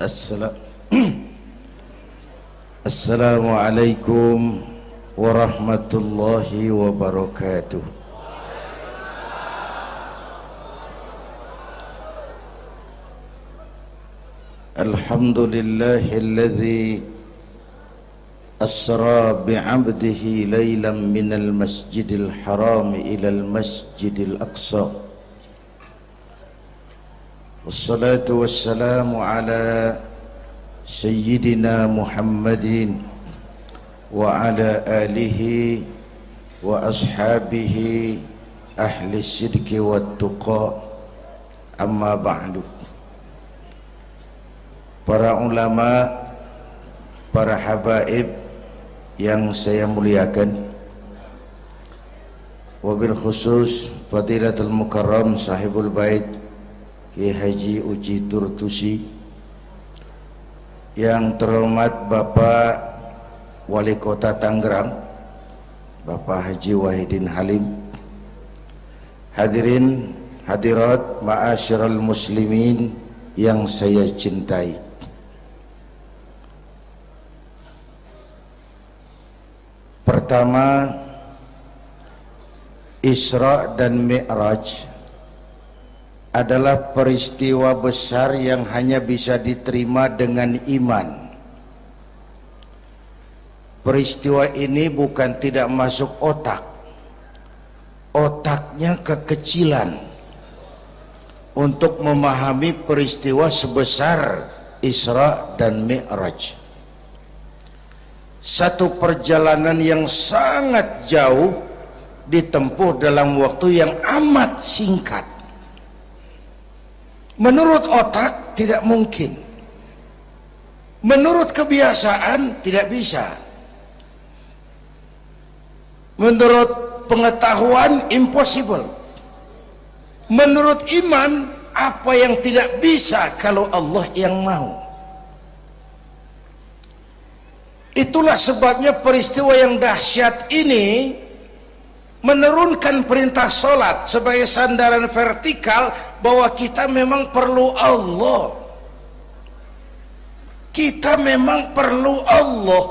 Assala- Assalamualaikum warahmatullahi wabarakatuh. Alhamdulillahilladzi asra bi'abdihi laylan minal masjidil haram ilal masjidil aqsa. Wassalatu wassalamu ala Sayyidina Muhammadin wa ala alihi wa ashabihi ahli sidqi wa tuqa, amma ba'du. Para ulama, para habaib yang saya muliakan, wabil khusus Fadilatul Mukarram Sahibul Bait Kiai Haji Uci Turtusi, yang terhormat Bapak Wali Kota Tangerang Bapak Haji Wahidin Halim, hadirin hadirat ma'asyiral muslimin yang saya cintai. Pertama, Isra dan Mi'raj adalah peristiwa besar yang hanya bisa diterima dengan iman. Peristiwa ini bukan tidak masuk otak, otaknya kekecilan untuk memahami peristiwa sebesar Isra dan Mi'raj. Satu perjalanan yang sangat jauh ditempuh dalam waktu yang amat singkat. Menurut otak tidak mungkin, menurut kebiasaan tidak bisa, menurut pengetahuan impossible, menurut iman apa yang tidak bisa kalau Allah yang mau. Itulah sebabnya peristiwa yang dahsyat ini menurunkan perintah solat sebagai sandaran vertikal bahwa kita memang perlu Allah. Kita memang perlu Allah.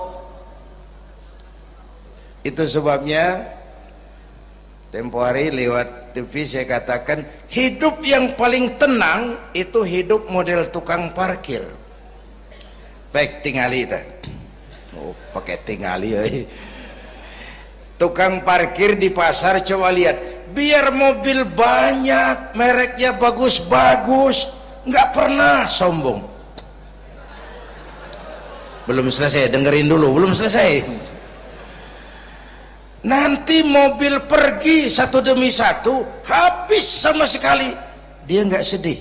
Itu sebabnya tempo hari lewat TV saya katakan, hidup yang paling tenang itu hidup model tukang parkir. Baik, tingali itu. Oh, pakai tingali. Tukang parkir di pasar, coba lihat, biar mobil banyak, mereknya bagus-bagus, nggak pernah sombong. Belum selesai, dengerin dulu, belum selesai. Nanti mobil pergi satu demi satu, habis sama sekali, dia nggak sedih.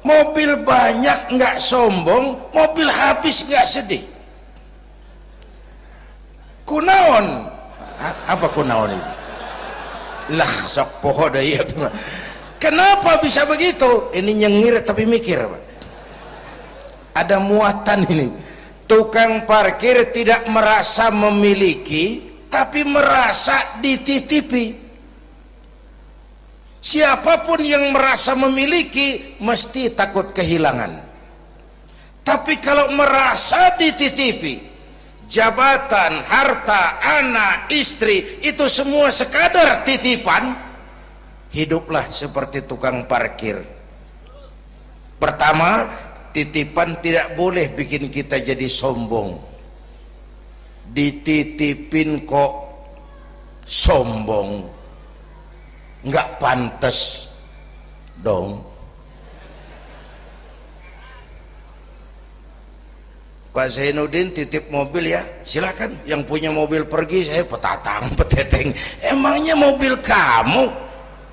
Mobil banyak nggak sombong, mobil habis nggak sedih. Kunaon? Apa kunaon itu? Lah sok poho deui. Kenapa bisa begitu? Ini nyengir tapi mikir, Pak. Ada muatan ini. Tukang parkir tidak merasa memiliki, tapi merasa dititipi. Siapapun yang merasa memiliki mesti takut kehilangan. Tapi kalau merasa dititipi, jabatan, harta, anak, istri, itu semua sekadar titipan, hiduplah seperti tukang parkir. Pertama, titipan tidak boleh bikin kita jadi sombong. Dititipin kok sombong, nggak pantas dong. Pak Zainuddin titip mobil ya, silakan. Yang punya mobil pergi, saya petatang peteteng. Emangnya mobil kamu?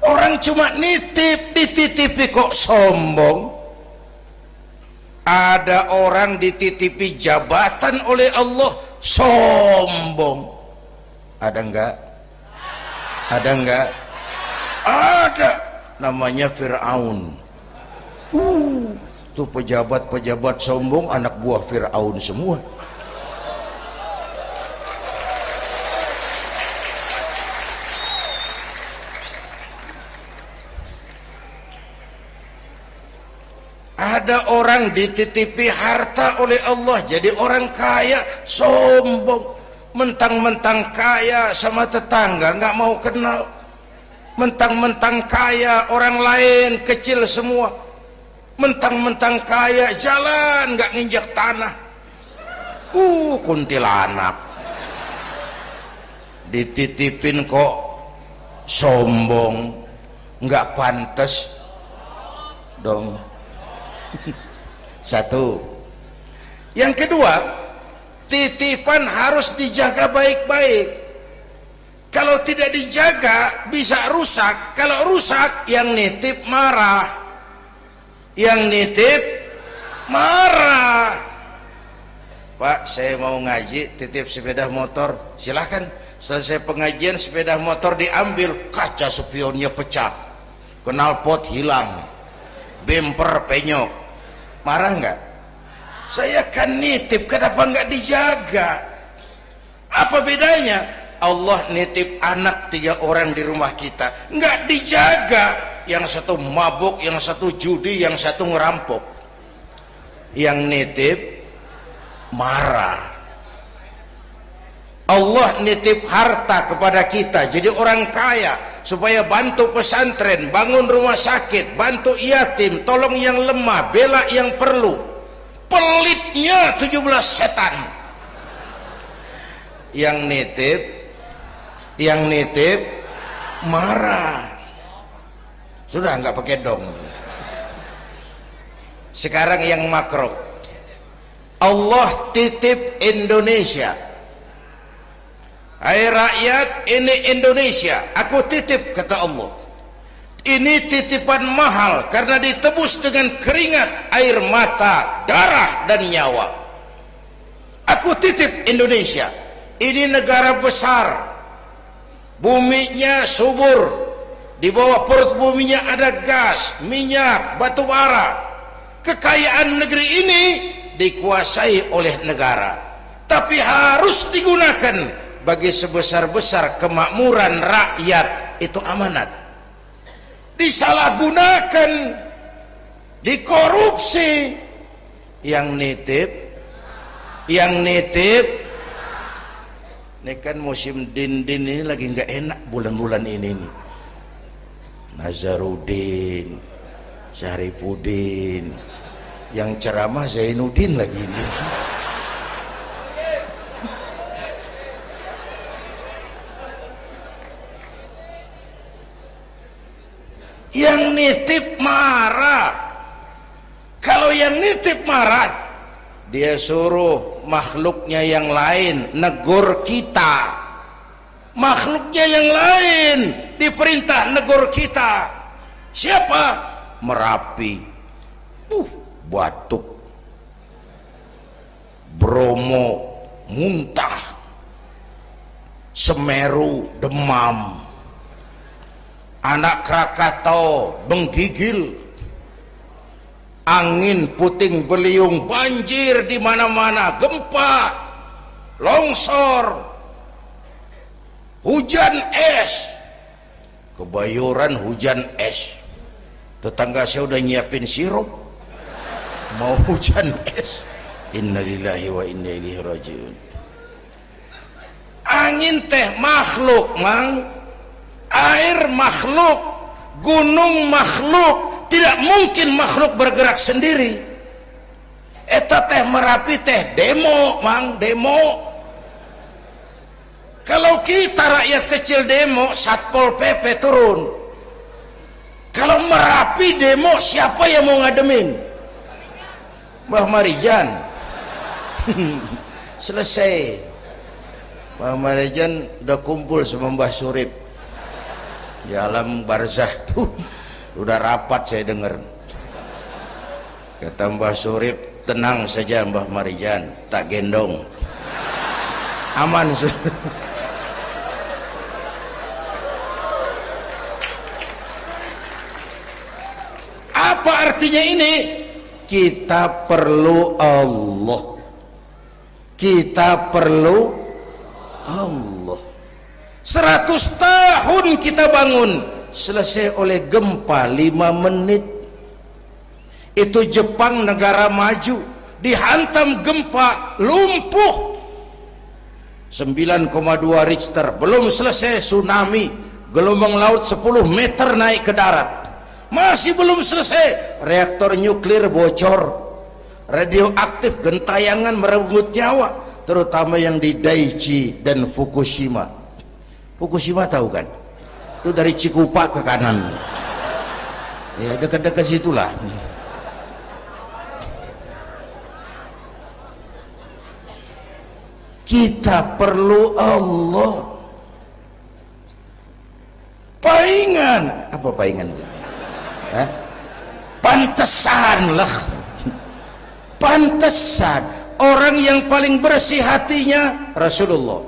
Orang cuma nitip, dititipi kok sombong. Ada orang dititipi jabatan oleh Allah, sombong. Ada enggak? Ada enggak? Ada. Namanya Fir'aun. Tuh pejabat-pejabat sombong anak buah Fir'aun semua. Ada orang dititipi harta oleh Allah jadi orang kaya, sombong, mentang-mentang kaya sama tetangga nggak mau kenal, mentang-mentang kaya orang lain kecil semua, mentang-mentang kaya jalan nggak nginjak tanah. Kuntilanak dititipin kok sombong, nggak pantas dong. Satu. Yang kedua, titipan harus dijaga baik-baik. Kalau tidak dijaga bisa rusak. Kalau rusak, yang nitip marah, yang nitip marah. Pak, saya mau ngaji, titip sepeda motor, silahkan. Selesai pengajian sepeda motor diambil, kaca spionnya pecah, knalpot hilang, bemper penyok, marah nggak? Saya kan nitip, kenapa nggak dijaga? Apa bedanya? Allah nitip anak 3 orang di rumah kita, nggak dijaga, yang satu mabuk, yang satu judi, yang satu ngerampok, yang nitip marah. Allah nitip harta kepada kita jadi orang kaya supaya bantu pesantren, bangun rumah sakit, bantu yatim, tolong yang lemah, bela yang perlu. Pelitnya 17 setan. Yang nitip marah. Sudah nggak pakai dong. Sekarang yang makro. Allah titip Indonesia. Hai rakyat, ini Indonesia, aku titip, kata Allah. Ini titipan mahal karena ditebus dengan keringat, air mata, darah dan nyawa. Aku titip Indonesia. Ini negara besar, buminya subur, di bawah perut buminya ada gas, minyak, batu bara. Kekayaan negeri ini dikuasai oleh negara, tapi harus digunakan bagi sebesar-besar kemakmuran rakyat. Itu amanat. Disalahgunakan, dikorupsi, yang nitip ini kan musim din-din ini lagi nggak enak bulan-bulan ini nih. Nazarudin, Syarifudin, yang ceramah Zainuddin lagi ini. Yang nitip marah. Kalau yang nitip marah, dia suruh makhluknya yang lain negur kita. Makhluknya yang lain diperintah negur kita. Siapa? Merapi, Batuk, Bromo muntah, Semeru demam, Anak Krakatau menggigil, angin puting beliung, banjir di mana-mana, gempa, longsor, hujan es. Kebayoran hujan es. Tetangga saya udah nyiapin sirup, mau hujan es. Innalillahi wa inna ilaihi rajiun. Angin teh makhluk, Mang. Air makhluk, gunung makhluk, tidak mungkin makhluk bergerak sendiri. Eta teh Merapi teh demo, Mang, demo. Kalau kita rakyat kecil demo, Satpol PP turun. Kalau Merapi demo, siapa yang mau ngademin? Mbah Marijan. Selesai. Mbah Marijan udah kumpul sama Mbah Surip di alam barzah tuh, udah rapat saya dengar. Kata Mbah Surip, tenang saja Mbah Marijan, tak gendong, aman. Apa artinya ini? Kita perlu Allah, kita perlu Allah. 100 tahun kita bangun, selesai oleh gempa 5 menit. Itu Jepang negara maju, dihantam gempa, lumpuh 9,2 Richter, belum selesai tsunami, gelombang laut 10 meter naik ke darat, masih belum selesai, reaktor nuklir bocor, radioaktif gentayangan merenggut nyawa, terutama yang di Daiichi dan Fukushima. Fukushima tahu kan? Itu dari Cikupa ke kanan, ya dekat-dekat situlah. Kita perlu Allah. Paingan, apa paingan? Hah? Pantesan lah. Pantesan orang yang paling bersih hatinya Rasulullah,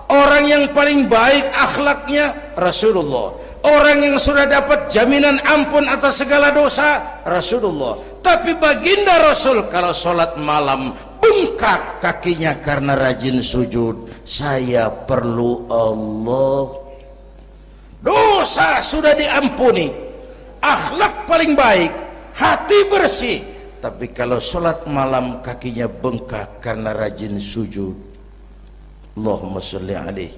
orang yang paling baik akhlaknya Rasulullah, orang yang sudah dapat jaminan ampun atas segala dosa Rasulullah. Tapi baginda Rasul kalau sholat malam bengkak kakinya karena rajin sujud. Saya perlu Allah. Dosa sudah diampuni, akhlak paling baik, hati bersih, tapi kalau sholat malam kakinya bengkak karena rajin sujud. Allahumma sholli alaihi.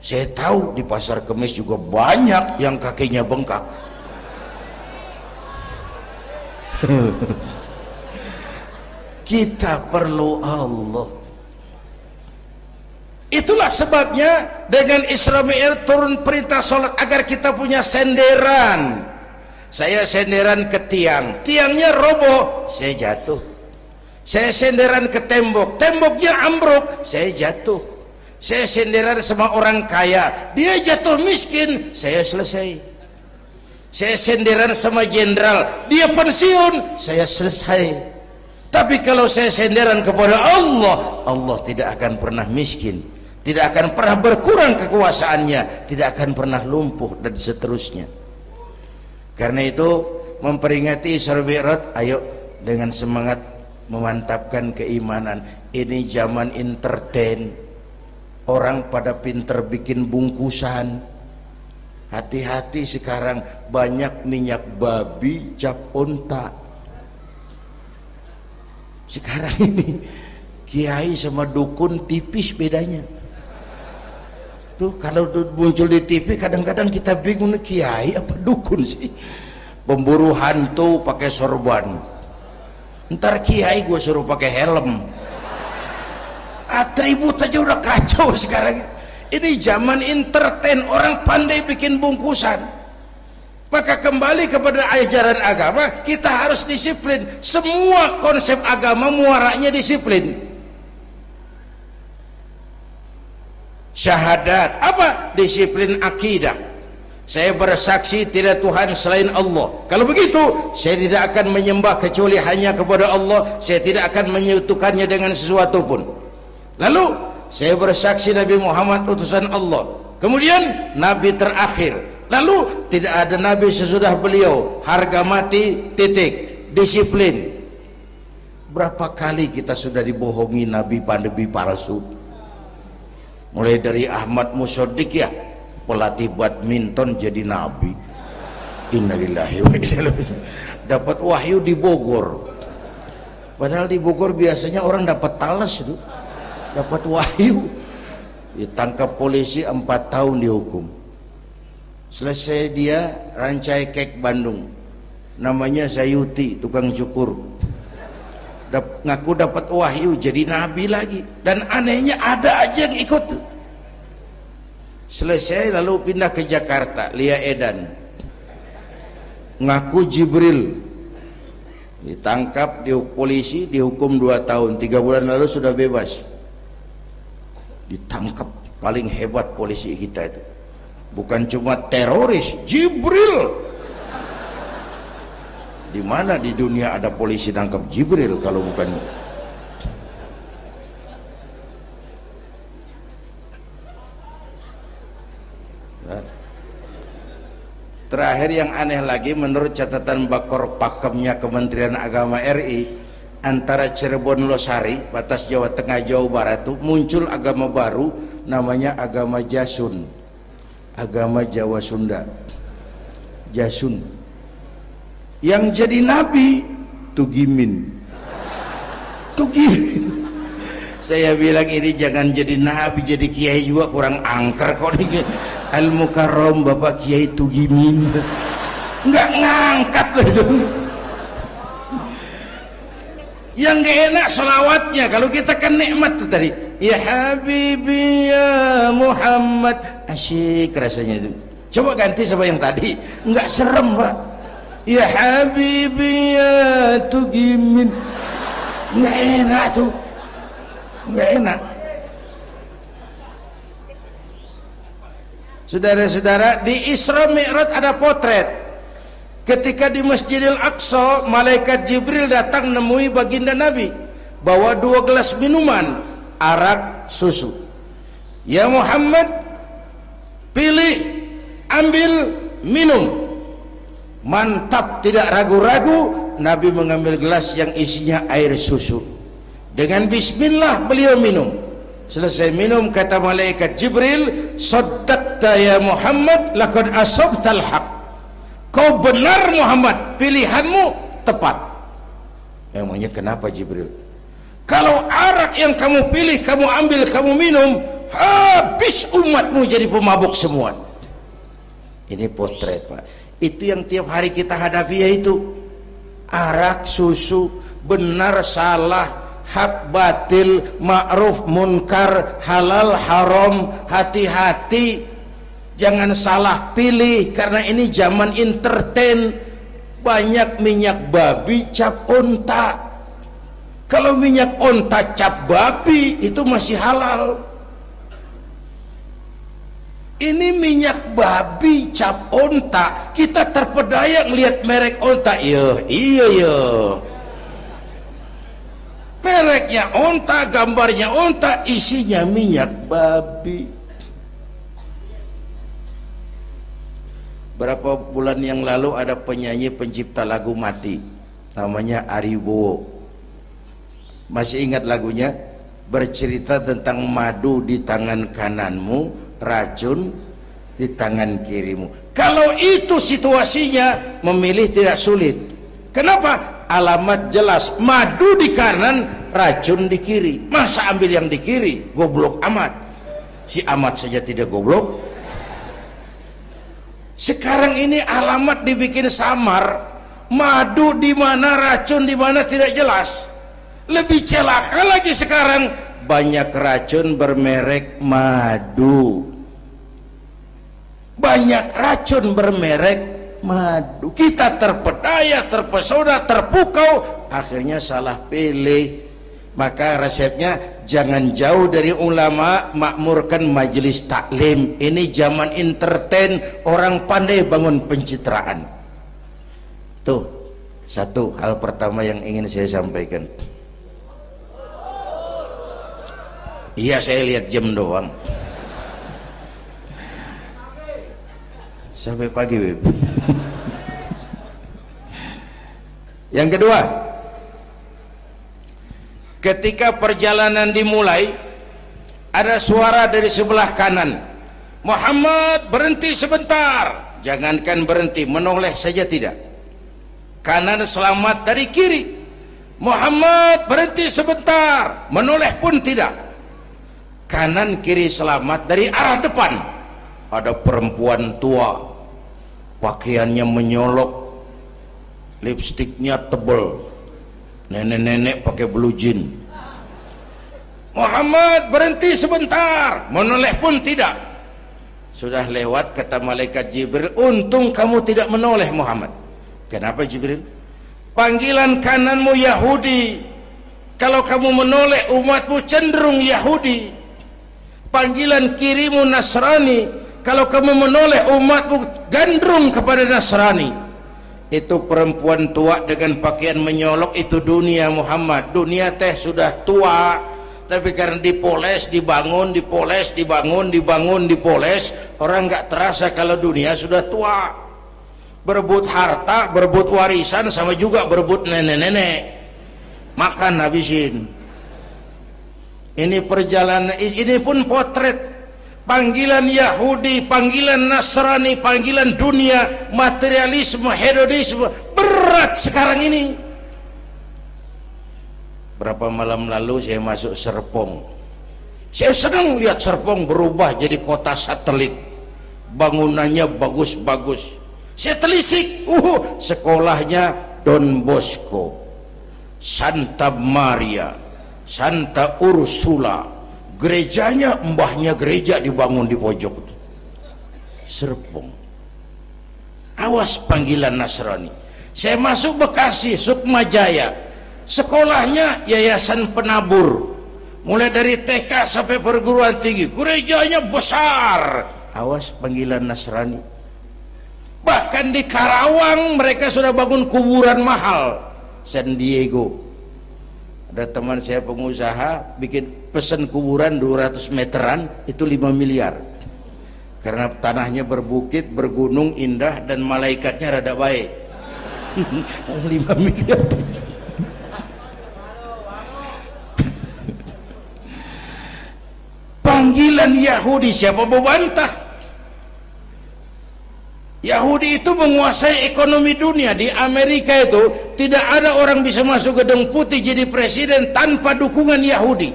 Saya tahu di pasar Kemis juga banyak yang kakinya bengkak. Kita perlu Allah. Itulah sebabnya dengan Isra Mi'raj turun perintah sholat agar kita punya senderan. Saya senderan ke tiang, tiangnya roboh, saya jatuh. Saya senderan ke tembok, temboknya ambruk, saya jatuh. Saya senderan sama orang kaya, dia jatuh miskin, saya selesai. Saya senderan sama jenderal, dia pensiun, saya selesai. Tapi kalau saya senderan kepada Allah, Allah tidak akan pernah miskin, tidak akan pernah berkurang kekuasaannya, tidak akan pernah lumpuh, dan seterusnya. Karena itu memperingati Isra Mi'raj, ayo dengan semangat memantapkan keimanan. Ini zaman entertain, orang pada pinter bikin bungkusan. Hati-hati sekarang banyak minyak babi cap unta. Sekarang ini kiai sama dukun tipis bedanya. Tuh kalau muncul di TV kadang-kadang kita bingung, kiai apa dukun sih? Pemburu hantu pakai sorban, ntar kiai gue suruh pakai helm. Atribut aja udah kacau sekarang. Ini zaman entertain, orang pandai bikin bungkusan. Maka kembali kepada ajaran agama, kita harus disiplin. Semua konsep agama muaranya disiplin. Syahadat apa? Disiplin akidah. Saya bersaksi tidak Tuhan selain Allah. Kalau begitu, saya tidak akan menyembah kecuali hanya kepada Allah. Saya tidak akan menyekutukannya dengan sesuatu pun. Lalu saya bersaksi Nabi Muhammad utusan Allah, kemudian Nabi terakhir. Lalu tidak ada Nabi sesudah beliau, harga mati, titik. Disiplin. Berapa kali kita sudah dibohongi Nabi pandemi palsu? Mulai dari Ahmad Musaddiq, ya, pelatih badminton jadi Nabi. Innalillahi wa inna ilaihi raji'un. Dapat wahyu di Bogor, padahal di Bogor biasanya orang dapat talas itu, dapat wahyu. Ditangkap polisi 4 tahun dihukum. Selesai dia Rancai Kek Bandung, namanya Sayuti, tukang cukur, ngaku dapat wahyu jadi nabi lagi. Dan anehnya ada aja yang ikut. Selesai lalu pindah ke Jakarta, Lia Edan, ngaku Jibril, ditangkap di polisi, dihukum 2 tahun, 3 bulan lalu sudah bebas. Ditangkap, paling hebat polisi kita itu, bukan cuma teroris, Jibril. Di mana di dunia ada polisi nangkap Jibril kalau bukan? Terakhir yang aneh lagi, menurut catatan Bakor Pakemnya Kementerian Agama RI, antara Cirebon Losari, batas Jawa Tengah Jawa Barat itu muncul agama baru namanya agama Jasun, agama Jawa Sunda, Jasun. yang jadi nabi Tugimin. Saya bilang ini jangan jadi nabi, jadi kiai juga kurang angker kok nih. Al Mukarram Bapak Kiai Tugimin nggak ngangkat loh itu. Yang gak enak selawatnya. Kalau kita kan nikmat tuh tadi, ya Habibi ya Muhammad, asyik rasanya itu. Coba ganti sama yang tadi, nggak serem Pak. Ya Habibi ya Tugimin, nggak enak tuh, nggak enak. Saudara-saudara, di Isra Mi'raj ada potret. Ketika di Masjidil Aqsa, malaikat Jibril datang nemui baginda Nabi, bawa 2 gelas minuman, arak, susu. Ya Muhammad, pilih, ambil, minum. Mantap, tidak ragu-ragu, Nabi mengambil gelas yang isinya air susu. Dengan bismillah beliau minum. Selesai minum, kata malaikat Jibril, saddaqta ya Muhammad, laqad asabtal haq. Kau benar Muhammad, pilihanmu tepat. Emangnya kenapa Jibril? Kalau arak yang kamu pilih, kamu ambil, kamu minum, habis umatmu jadi pemabuk semua. Ini potret Pak. Itu yang tiap hari kita hadapi, yaitu arak, susu, benar, salah, hak, batil, ma'ruf, munkar, halal, haram. Hati-hati, jangan salah pilih, karena ini zaman entertain. Banyak minyak babi cap onta. Kalau minyak onta cap babi itu masih halal. Ini minyak babi cap onta, kita terpedaya ngelihat merek onta. Iya mereknya onta, gambarnya onta, isinya minyak babi. Berapa bulan yang lalu ada penyanyi pencipta lagu mati, namanya Ari Bowo. Masih ingat lagunya? Bercerita tentang madu di tangan kananmu, racun di tangan kirimu. Kalau itu situasinya, memilih tidak sulit. Kenapa? Alamat jelas, madu di kanan, racun di kiri. Masa ambil yang di kiri? Goblok amat. Si amat saja tidak goblok. Sekarang ini alamat dibikin samar, madu di mana, racun di mana tidak jelas. Lebih celaka lagi sekarang, banyak racun bermerek madu, banyak racun bermerek madu. Kita terpedaya, terpesona, terpukau, akhirnya salah pilih. Maka resepnya, jangan jauh dari ulama, makmurkan majelis taklim. Ini zaman entertain, orang pandai bangun pencitraan. Tuh, satu hal pertama yang ingin saya sampaikan. Iya, saya lihat jam doang. Sampai pagi, Beb. Yang kedua, ketika perjalanan dimulai, ada suara dari sebelah kanan, Muhammad berhenti sebentar. Jangankan berhenti, menoleh saja tidak. Kanan selamat dari kiri, Muhammad berhenti sebentar, menoleh pun tidak. Kanan kiri selamat dari arah depan. Ada perempuan tua, pakaiannya menyolok, lipstiknya tebal, nenek-nenek pakai blue jean. Muhammad berhenti sebentar, menoleh pun tidak. Sudah lewat, kata malaikat Jibril, untung kamu tidak menoleh Muhammad. Kenapa Jibril? Panggilan kananmu Yahudi, kalau kamu menoleh umatmu cenderung Yahudi. Panggilan kirimu Nasrani, kalau kamu menoleh umatmu gandrung kepada Nasrani. Itu perempuan tua dengan pakaian menyolok, itu dunia Muhammad. Dunia teh sudah tua, tapi karena dipoles, dibangun, dipoles, dibangun, dibangun, dipoles, orang nggak terasa kalau dunia sudah tua. Berebut harta, berebut warisan, sama juga berebut nenek-nenek. Makan habisin. Ini perjalanan, ini pun potret. panggilan Yahudi, panggilan Nasrani, panggilan dunia, materialisme, hedonisme berat sekarang ini. Berapa malam lalu saya masuk Serpong, saya senang lihat Serpong berubah jadi kota satelit, bangunannya bagus-bagus. Saya telisik, sekolahnya Don Bosco, Santa Maria, Santa Ursula, gerejanya mbahnya gereja dibangun di pojok itu. Serpong. Awas panggilan Nasrani. Saya masuk Bekasi, Sukmajaya, sekolahnya Yayasan Penabur, mulai dari TK sampai perguruan tinggi, gerejanya besar. Awas panggilan Nasrani. Bahkan di Karawang mereka sudah bangun kuburan mahal. San Diego, ada teman saya pengusaha bikin pesan kuburan 200 meteran, itu 5 miliar, karena tanahnya berbukit, bergunung, indah, dan malaikatnya rada baik. 5 miliar. Panggilan Yahudi, siapa mau bantah? Yahudi itu menguasai ekonomi dunia. Di Amerika itu tidak ada orang bisa masuk Gedung Putih jadi presiden tanpa dukungan Yahudi.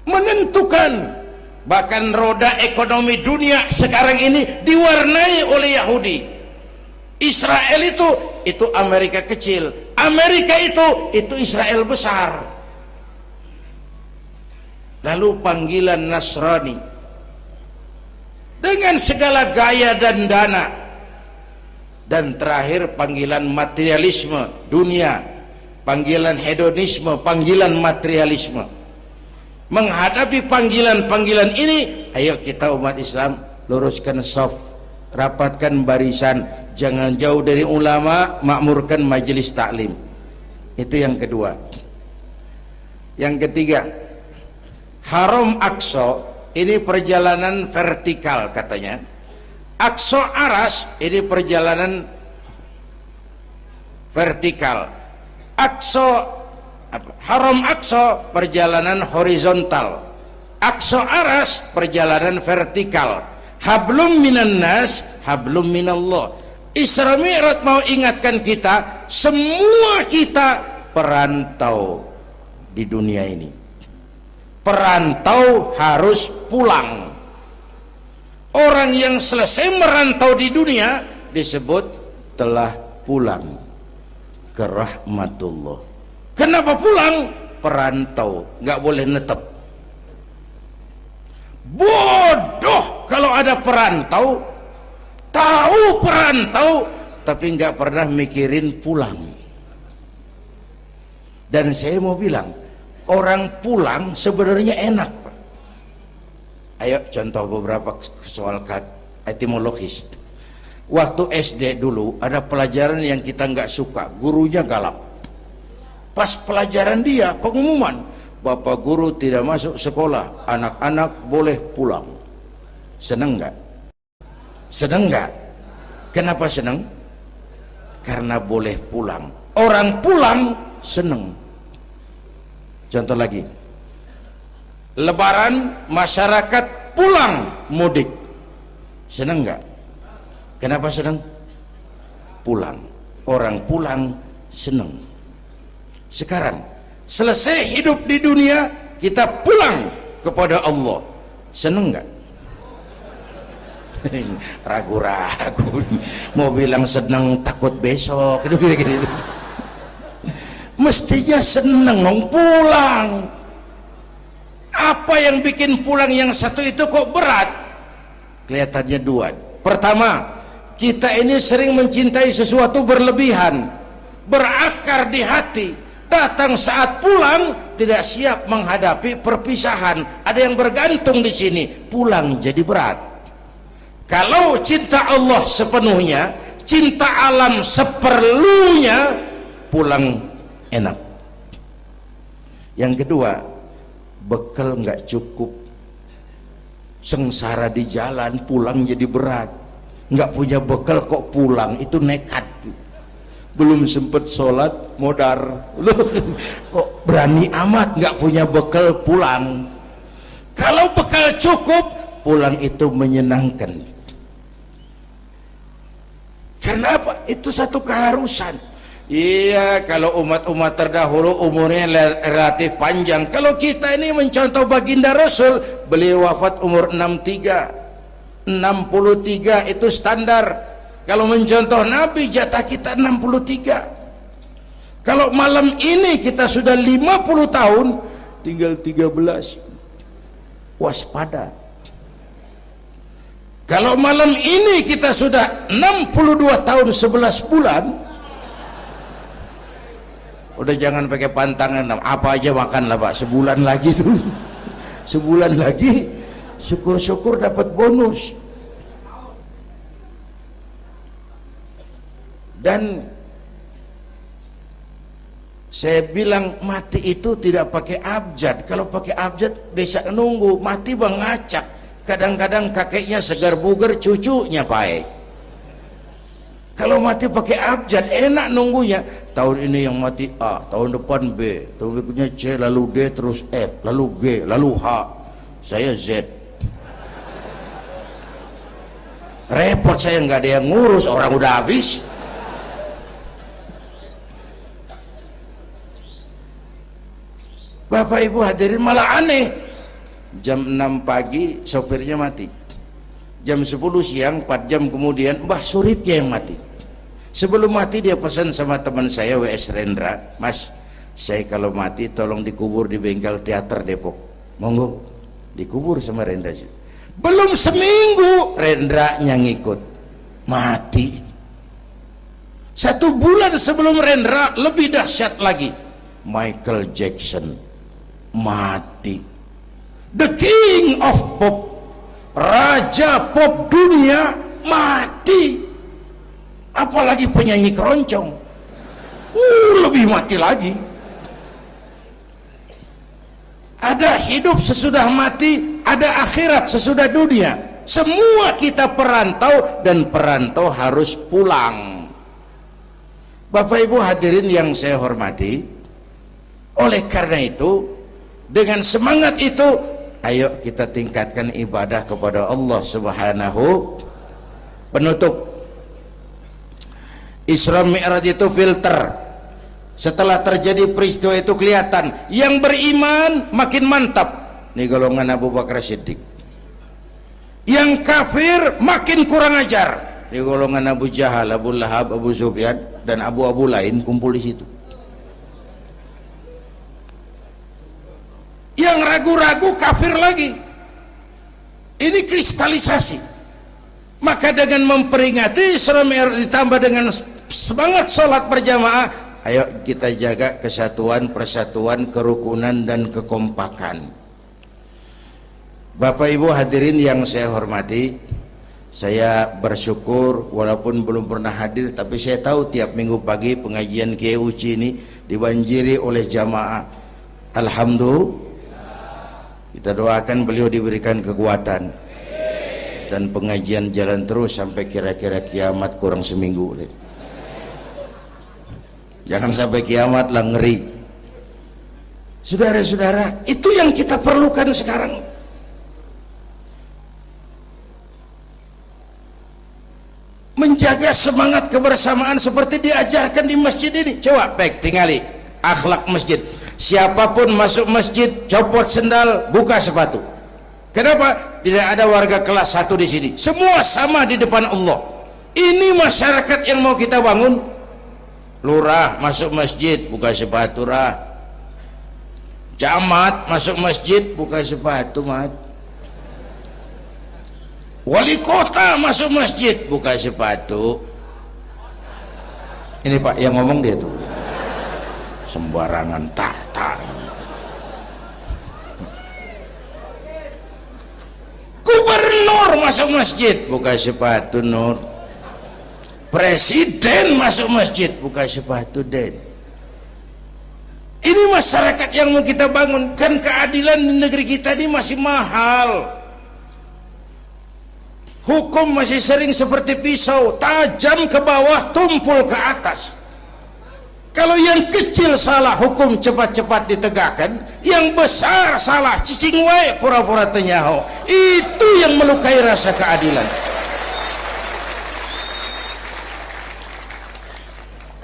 Menentukan. Bahkan roda ekonomi dunia sekarang ini diwarnai oleh Yahudi. Israel itu Amerika kecil, Amerika itu Israel besar. Lalu panggilan Nasrani dengan segala gaya dan dana, dan terakhir panggilan materialisme dunia, panggilan hedonisme, panggilan materialisme. Menghadapi panggilan-panggilan ini, ayo kita umat Islam luruskan saf, rapatkan barisan, jangan jauh dari ulama, makmurkan majelis taklim. Itu yang kedua. Yang ketiga, Haram Aqsa ini perjalanan vertikal katanya. Aqsa Aras ini perjalanan vertikal. Haram Aqsa perjalanan horizontal. Aqsa Aras perjalanan vertikal. Hablum minan nas, hablum minallah. Isra Mi'raj mau ingatkan kita, semua kita perantau di dunia ini. Perantau harus pulang. Orang yang selesai merantau di dunia disebut telah pulang ke rahmatullah. Kenapa pulang? Perantau, nggak boleh netep. Bodoh kalau ada perantau, tahu perantau tapi nggak pernah mikirin pulang. Dan saya mau bilang, orang pulang sebenarnya enak. Ayo contoh beberapa soal etimologis. Waktu SD dulu ada pelajaran yang kita nggak suka, gurunya galak. Pas pelajaran dia pengumuman, Bapak guru tidak masuk sekolah, anak-anak boleh pulang. Seneng nggak? Seneng nggak? Kenapa seneng? Karena boleh pulang. Orang pulang seneng. Contoh lagi, Lebaran masyarakat pulang mudik, seneng nggak? Kenapa seneng? Pulang. Orang pulang seneng. Sekarang selesai hidup di dunia, kita pulang kepada Allah, seneng nggak? Ragu-ragu, mau bilang seneng takut besok, kira-kira itu. Mestinya seneng dong pulang. Apa yang bikin pulang yang satu itu kok berat? Kelihatannya dua. Pertama, kita ini sering mencintai sesuatu berlebihan, berakar di hati. Datang saat pulang tidak siap menghadapi perpisahan. Ada yang bergantung di sini, pulang jadi berat. Kalau cinta Allah sepenuhnya, cinta alam seperlunya, pulang enak. Yang kedua, bekal nggak cukup, sengsara di jalan, pulang jadi berat. Nggak punya bekal kok pulang, itu nekat. Belum sempet sholat modar, kok berani amat nggak punya bekal pulang. Kalau bekal cukup, pulang itu menyenangkan. Karena apa? Itu satu keharusan. Iya, kalau umat-umat terdahulu umurnya relatif panjang. Kalau kita ini mencontoh baginda Rasul, beliau wafat umur 63 itu standar. Kalau mencontoh Nabi, jatah kita 63. Kalau malam ini kita sudah 50 tahun, tinggal 13. Waspada. Kalau malam ini kita sudah 62 tahun 11 bulan, udah jangan pakai pantangan, apa aja makan lah Pak, sebulan lagi tuh. Sebulan lagi, syukur-syukur dapat bonus. Dan saya bilang mati itu tidak pakai abjad. Kalau pakai abjad bisa nunggu, mati bang ngacak. Kadang-kadang kakeknya segar bugar, cucunya baik. Kalau mati pakai abjad enak nunggunya. Tahun ini yang mati A, tahun depan B, tahun berikutnya C, lalu D, terus F, lalu G, lalu H. Saya Z. Repot saya, nggak ada yang ngurus, orang udah habis. Bapak Ibu hadirin, malah aneh. Jam 6 pagi sopirnya mati. Jam 10 siang, 4 jam kemudian Mbah Suripnya yang mati. Sebelum mati dia pesan sama teman saya W.S. Rendra, Mas, saya kalau mati tolong dikubur di bengkel teater Depok. Monggo, dikubur sama Rendra. Belum seminggu Rendranya ngikut, mati. 1 bulan sebelum Rendra, lebih dahsyat lagi, Michael Jackson mati. The King of Pop, raja pop dunia, mati. Apalagi penyanyi keroncong, lebih mati lagi. Ada hidup sesudah mati, ada akhirat sesudah dunia. Semua kita perantau, dan perantau harus pulang. Bapak Ibu hadirin yang saya hormati, oleh karena itu, dengan semangat itu, ayo kita tingkatkan ibadah kepada Allah Subhanahu. Penutup, Isra Mi'raj itu filter. Setelah terjadi peristiwa itu kelihatan, yang beriman makin mantap, ini golongan Abu Bakar Siddiq. Yang kafir makin kurang ajar, ini golongan Abu Jahal, Abu Lahab, Abu Sufyan, dan abu-abu lain kumpul di situ. Yang ragu-ragu kafir lagi. Ini kristalisasi. Maka dengan memperingati Isra Mi'raj ditambah dengan semangat sholat berjamaah, ayo kita jaga kesatuan, persatuan, kerukunan, dan kekompakan. Bapak Ibu hadirin yang saya hormati, saya bersyukur walaupun belum pernah hadir, tapi saya tahu tiap minggu pagi pengajian Kiai Uci ini dibanjiri oleh jamaah. Alhamdulillah, kita doakan beliau diberikan kekuatan dan pengajian jalan terus sampai kira-kira kiamat, kurang seminggu. Jangan sampai kiamat lah, ngeri. Saudara-saudara, itu yang kita perlukan sekarang. Menjaga semangat kebersamaan seperti diajarkan di masjid ini. Coba tingali akhlak masjid. Siapapun masuk masjid, copot sendal, buka sepatu. Kenapa? Tidak ada warga kelas 1 di sini. Semua sama di depan Allah. Ini masyarakat yang mau kita bangun. Lurah masuk masjid, buka sepatu, rah. Camat masuk masjid, buka sepatu, mat. Wali kota masuk masjid, buka sepatu. Ini Pak yang ngomong dia tuh. Sembarangan tak. Gubernur masuk masjid, buka sepatu, Nur. Presiden masuk masjid, buka sepatu, Den. Ini masyarakat yang mau kita bangun. Kan keadilan di negeri kita ini masih mahal. Hukum masih sering seperti pisau, tajam ke bawah, tumpul ke atas. Kalau yang kecil salah, hukum cepat-cepat ditegakkan, yang besar salah, cicing wae pura-pura tenyaho. Itu yang melukai rasa keadilan.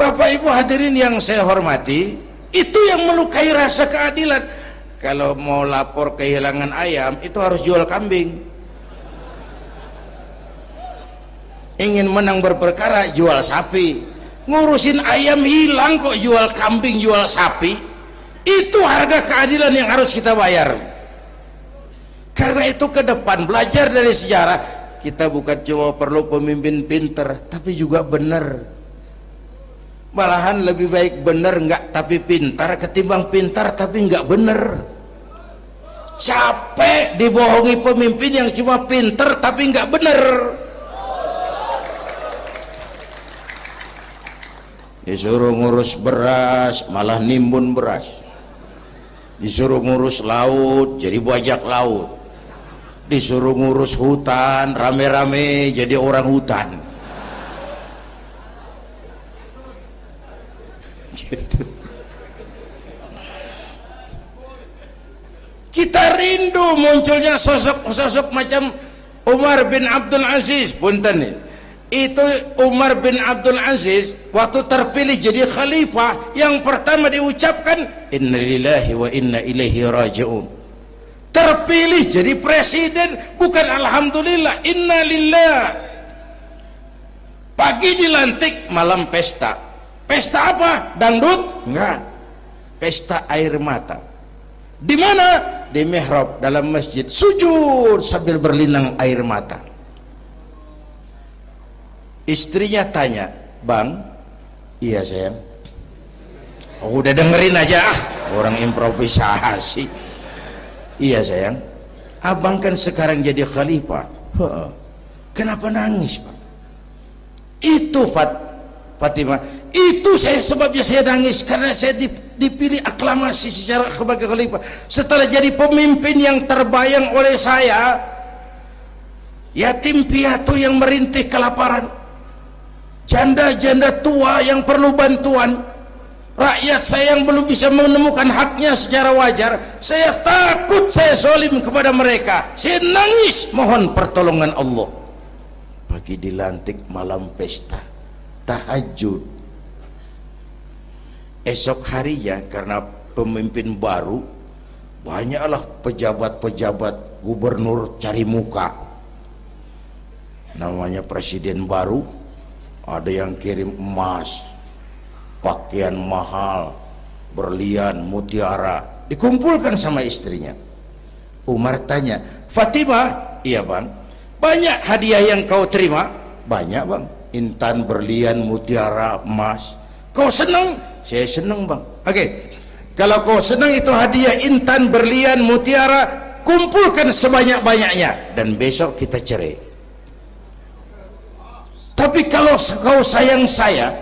Bapak Ibu hadirin yang saya hormati, itu yang melukai rasa keadilan. Kalau mau lapor kehilangan ayam, itu harus jual kambing. Ingin menang berperkara, jual sapi. Ngurusin ayam hilang kok jual kambing, jual sapi. Itu harga keadilan yang harus kita bayar. Karena itu ke depan belajar dari sejarah, kita bukan cuma perlu pemimpin pinter, tapi juga benar. Malahan lebih baik benar enggak tapi pintar ketimbang pintar tapi enggak benar. Capek dibohongi pemimpin yang cuma pinter tapi enggak benar. Disuruh ngurus beras malah nimbun beras, disuruh ngurus laut jadi bajak laut, disuruh ngurus hutan rame-rame jadi orang hutan. Gitu. Kita rindu munculnya sosok-sosok macam Umar bin Abdul Aziz. Punten nih, itu Umar bin Abdul Aziz waktu terpilih jadi khalifah, yang pertama diucapkan innalillahi wa inna ilaihi raji'un. Terpilih jadi presiden bukan alhamdulillah, innalillah. Pagi dilantik, malam pesta. Pesta apa? Dangdut? Enggak. Pesta air mata. Di mana? Di mihrab dalam masjid, sujud sambil berlinang air mata. Istrinya tanya, "Bang?" "Iya sayang." "Oh, udah dengerin aja, orang improvisasi." "Iya sayang, abang kan sekarang jadi khalifah." "Kenapa nangis, Bang?" "Itu Fatimah, itu sebabnya saya nangis karena saya dipilih aklamasi secara sebagai khalifah. Setelah jadi pemimpin yang terbayang oleh saya, yatim piatu yang merintih kelaparan, janda-janda tua yang perlu bantuan, rakyat saya yang belum bisa menemukan haknya secara wajar, saya takut saya zalim kepada mereka. Saya nangis mohon pertolongan Allah." Pagi dilantik, malam pesta, tahajud. Esok harinya karena pemimpin baru, banyaklah pejabat-pejabat gubernur cari muka. Namanya presiden baru, ada yang kirim emas, pakaian mahal, berlian, mutiara, dikumpulkan sama istrinya. Umar tanya, "Fatimah?" "Iya bang." "Banyak hadiah yang kau terima?" "Banyak bang, intan, berlian, mutiara, emas." "Kau senang?" "Saya senang bang." "Oke, kalau kau senang itu hadiah intan, berlian, mutiara, kumpulkan sebanyak-banyaknya dan besok kita cerai. Tapi kalau kau sayang saya,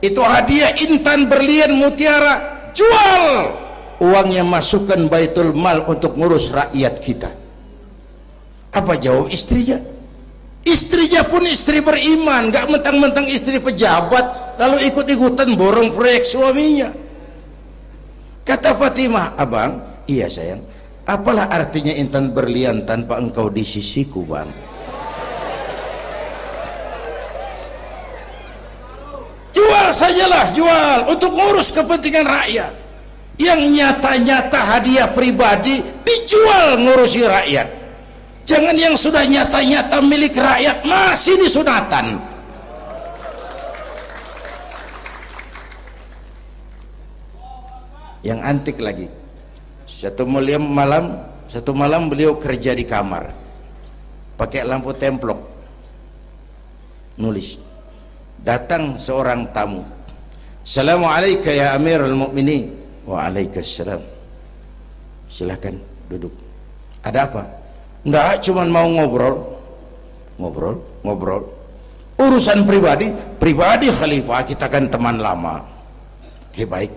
itu hadiah intan, berlian, mutiara, jual, uangnya masukkan baitul mal untuk ngurus rakyat kita." Apa jawab istrinya? Istrinya pun istri beriman, gak mentang-mentang istri pejabat lalu ikut-ikutan borong proyek suaminya. Kata Fatimah, "Abang?" "Iya sayang." "Apalah artinya intan berlian tanpa engkau di sisiku bang?" Jual sajalah, jual untuk ngurus kepentingan rakyat. Yang nyata-nyata hadiah pribadi dijual ngurusi rakyat. Jangan yang sudah nyata-nyata milik rakyat masih disunatan. Yang antik lagi, satu malam beliau kerja di kamar pakai lampu templok, nulis. Datang seorang tamu, "Assalamualaikum ya Amirul Mukminin." "Waalaikumsalam." "Silakan duduk." "Ada apa?" "Enggak, cuman mau ngobrol." "Urusan pribadi khalifah, kita kan teman lama." "Oke baik."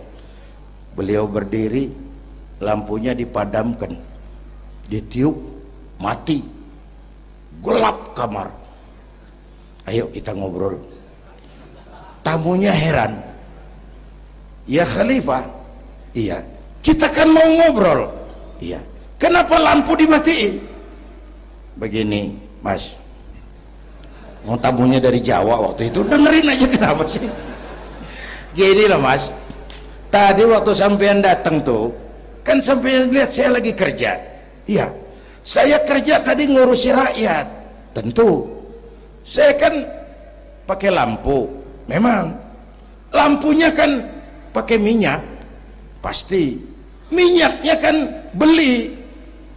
Beliau berdiri, lampunya dipadamkan, ditiup, mati, gelap kamar. "Ayo kita ngobrol." Tamunya heran, Ya khalifah, iya. Kita kan mau ngobrol, iya. Kenapa lampu dimatiin? Begini, Mas. Mau tamunya dari Jawa waktu itu, dengerin aja kenapa sih? Gini loh Mas. Tadi waktu sampean datang tuh, kan sampean lihat saya lagi kerja. Iya. Saya kerja tadi ngurusi rakyat. Tentu. Saya kan pakai lampu. Memang. Lampunya kan pakai minyak. Pasti. Minyaknya kan beli.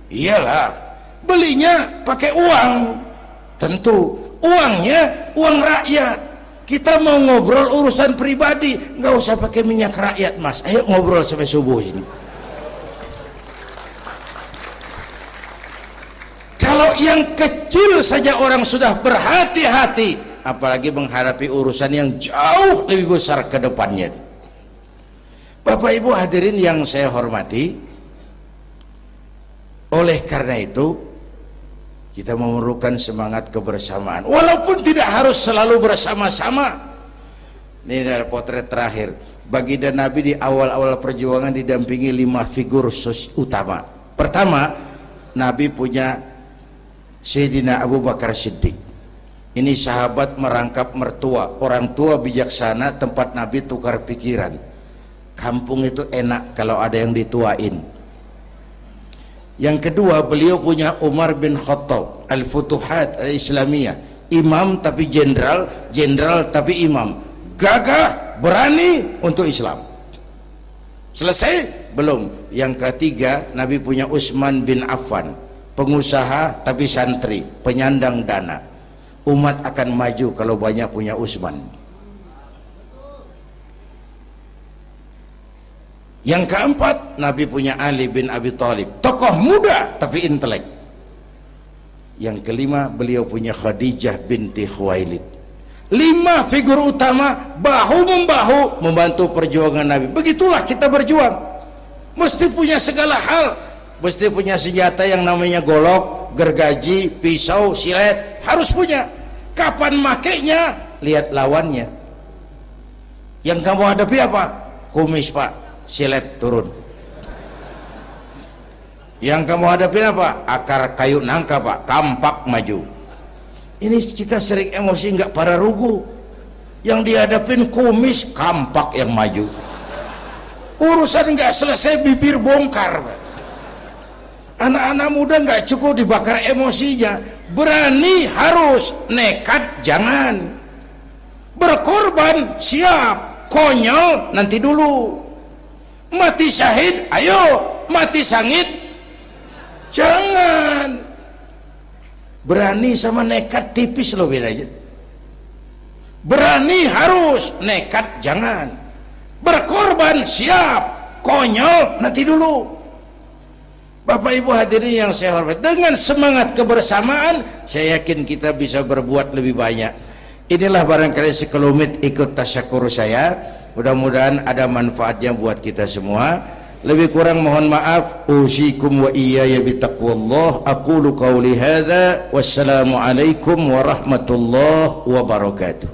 Iyalah. Belinya pakai uang. Tentu. Uangnya uang rakyat. Kita mau ngobrol urusan pribadi, nggak usah pakai minyak rakyat Mas. Ayo ngobrol sampai subuh ini. Kalau yang kecil saja orang sudah berhati-hati, apalagi menghadapi urusan yang jauh lebih besar ke depannya. Bapak Ibu hadirin yang saya hormati, oleh karena itu kita memerlukan semangat kebersamaan, walaupun tidak harus selalu bersama-sama. Ini adalah potret terakhir. Baginda Nabi di awal-awal perjuangan didampingi 5 figur utama. Pertama, Nabi punya Sayyidina Abu Bakar Siddiq. Ini sahabat merangkap mertua, orang tua bijaksana, tempat Nabi tukar pikiran. Kampung itu enak kalau ada yang dituain. Yang kedua, beliau punya Umar bin Khattab, Al-Futuhat Al-Islamiyah, imam tapi jenderal, jenderal tapi imam, gagah, berani untuk Islam. Selesai? Belum. Yang ketiga, Nabi punya Utsman bin Affan, pengusaha tapi santri, penyandang dana. Umat akan maju kalau banyak punya Utsman. Yang keempat, Nabi punya Ali bin Abi Thalib, tokoh muda tapi intelek. Yang kelima, beliau punya Khadijah binti Khuwailid. 5 figur utama bahu-membahu membantu perjuangan Nabi. Begitulah kita berjuang. Mesti punya segala hal. Mesti punya senjata yang namanya golok, gergaji, pisau, silet. Harus punya. Kapan makainya? Lihat lawannya. Yang kamu hadapi apa? Kumis Pak, silet turun. Yang kamu hadapi apa? Akar kayu nangka Pak, kampak maju. Ini kita sering emosi nggak para rugu. Yang dihadapin kumis, kampak yang maju. Urusan nggak selesai bibir bongkar. Anak-anak muda nggak cukup dibakar emosinya. Berani harus, nekat jangan. Berkorban siap, konyol nanti dulu. Mati syahid, ayo. Mati sangit, jangan. Berani sama nekat tipis loh bedanya. Berani harus, nekat jangan. Berkorban siap, konyol nanti dulu. Bapak Ibu hadirin yang saya hormati, dengan semangat kebersamaan saya yakin kita bisa berbuat lebih banyak. Inilah barangkali sekelumit ikut tasyakur saya. Mudah-mudahan ada manfaatnya buat kita semua. Lebih kurang mohon maaf. Usikum wa iyaya bitaqwallah. Aqulu qawli hadza. Wassalamualaikum warahmatullahi wabarakatuh.